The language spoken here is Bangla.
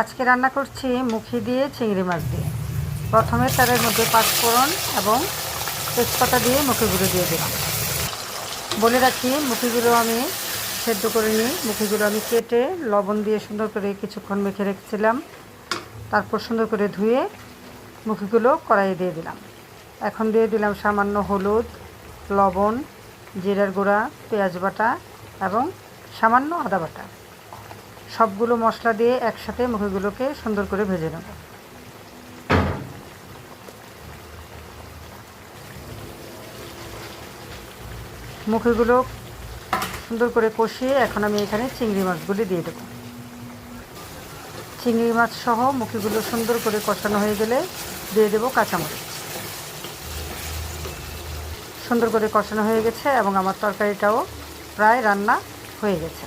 আজকে রান্না করছি মুখি দিয়ে চিংড়ি মাছ দিয়ে। প্রথমে তেলের মধ্যে পাঁচফোড়ন এবং তেজপাতা দিয়ে মুখিগুলো দিয়ে দিলাম। বলে রাখি, মুখিগুলো আমি সেদ্ধ করে নিই। মুখিগুলো আমি কেটে লবণ দিয়ে সুন্দর করে কিছুক্ষণ মেখে রেখেছিলাম। তারপর সুন্দর করে ধুয়ে মুখিগুলো কড়াইয়ে দিয়ে দিলাম। এখন দিয়ে দিলাম সামান্য হলুদ, লবণ, জিরার গুঁড়া, পেঁয়াজ বাটা এবং সামান্য আদা বাটা। সবগুলো মশলা দিয়ে একসাথে মুখিগুলোকে সুন্দর করে ভেজে নেব। মুখিগুলো সুন্দর করে কষিয়ে এখন আমি এখানে চিংড়ি মাছগুলি দিয়ে দেব। চিংড়ি মাছ সহ মুখিগুলো সুন্দর করে কষানো হয়ে গেলে দিয়ে দেব কাঁচামরিচ। সুন্দর করে কষানো হয়ে গেছে এবং আমার তরকারিটাও প্রায় রান্না হয়ে গেছে।